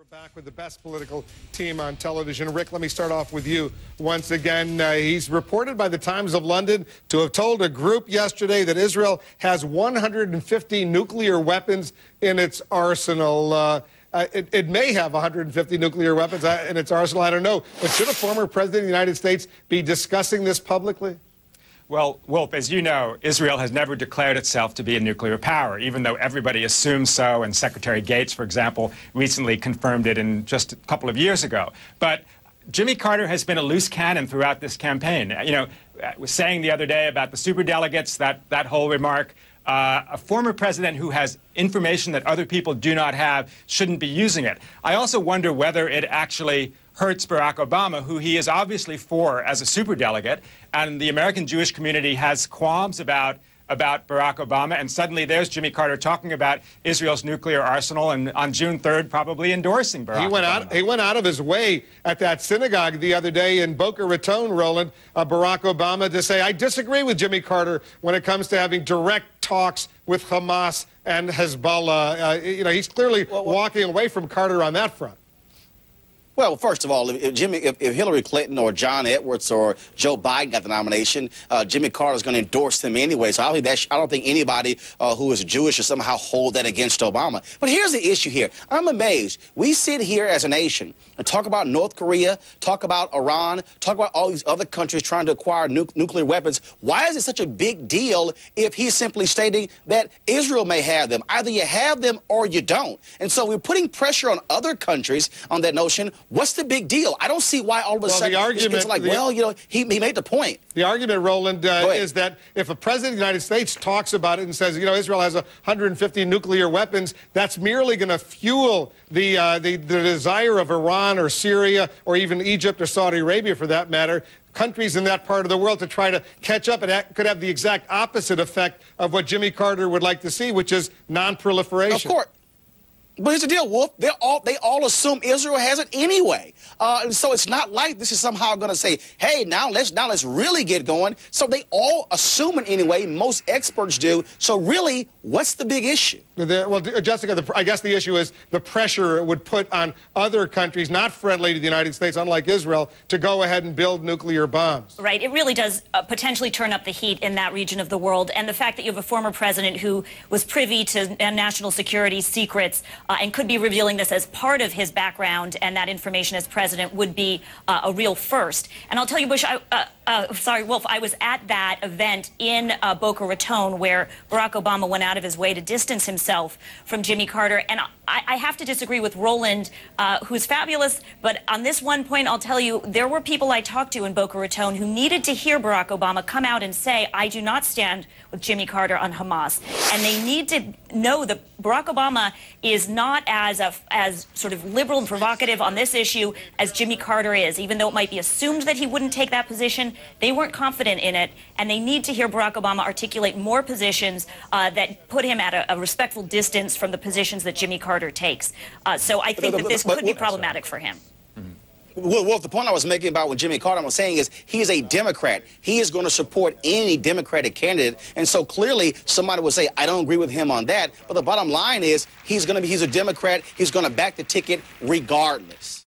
Back with the best political team on television. Rick, let me start off with you once again. He's reported by the Times of London to have told a group yesterday that Israel has 150 nuclear weapons in its arsenal. It may have 150 nuclear weapons in its arsenal. I don't know. But should a former president of the United States be discussing this publicly? Well, Wolf, as you know, Israel has never declared itself to be a nuclear power, even though everybody assumes so, and Secretary Gates, for example, recently confirmed it just a couple of years ago. But Jimmy Carter has been a loose cannon throughout this campaign. You know, was saying the other day about the superdelegates, that whole remark, a former president who has information that other people do not have shouldn't be using it. I also wonder whether it actually hurts Barack Obama, who he is obviously for as a superdelegate, and the American Jewish community has qualms about Barack Obama, and suddenly there's Jimmy Carter talking about Israel's nuclear arsenal, and on June 3rd probably endorsing Barack Obama. He went out of his way at that synagogue the other day in Boca Raton, Roland, Barack Obama, to say, I disagree with Jimmy Carter when it comes to having direct talks with Hamas and Hezbollah. You know, he's clearly walking away from Carter on that front. Well, first of all, if Hillary Clinton or John Edwards or Joe Biden got the nomination, Jimmy Carter is going to endorse them anyway. So I don't think anybody who is Jewish should somehow hold that against Obama. But here's the issue here. I'm amazed. We sit here as a nation and talk about North Korea, talk about Iran, talk about all these other countries trying to acquire nuclear weapons. Why is it such a big deal if he's simply stating that Israel may have them? Either you have them or you don't. And so we're putting pressure on other countries on that notion. What's the big deal? I don't see why all of a sudden it's like, well, you know, he made the point. The argument, Roland, is that if a president of the United States talks about it and says, you know, Israel has 150 nuclear weapons, that's merely going to fuel the desire of Iran or Syria or even Egypt or Saudi Arabia, for that matter, countries in that part of the world, to try to catch up. It could have the exact opposite effect of what Jimmy Carter would like to see, which is non-proliferation. Of course. But here's the deal, Wolf. They all assume Israel has it anyway. And so it's not like this is somehow going to say, hey, now let's really get going. So they all assume it anyway. Most experts do. So really, what's the big issue? Well, Jessica, I guess the issue is the pressure it would put on other countries not friendly to the United States, unlike Israel, to go ahead and build nuclear bombs. Right. It really does potentially turn up the heat in that region of the world. And the fact that you have a former president who was privy to national security secrets and could be revealing this as part of his background and that information as president would be a real first. And I'll tell you, Wolf, I was at that event in Boca Raton where Barack Obama went out of his way to distance himself from Jimmy Carter. And I have to disagree with Roland, who's fabulous. But on this one point, I'll tell you, there were people I talked to in Boca Raton who needed to hear Barack Obama come out and say, I do not stand with Jimmy Carter on Hamas. And they need to know that Barack Obama is not as sort of liberal and provocative on this issue as Jimmy Carter is. Even though it might be assumed that he wouldn't take that position, they weren't confident in it. And they need to hear Barack Obama articulate more positions that put him at a respectful distance from the positions that Jimmy Carter takes. So I think that this could be problematic for him. Well, the point I was making about what Jimmy Carter was saying is he's a Democrat. He is going to support any Democratic candidate. And so clearly somebody would say, I don't agree with him on that. But the bottom line is he's a Democrat. He's going to back the ticket regardless.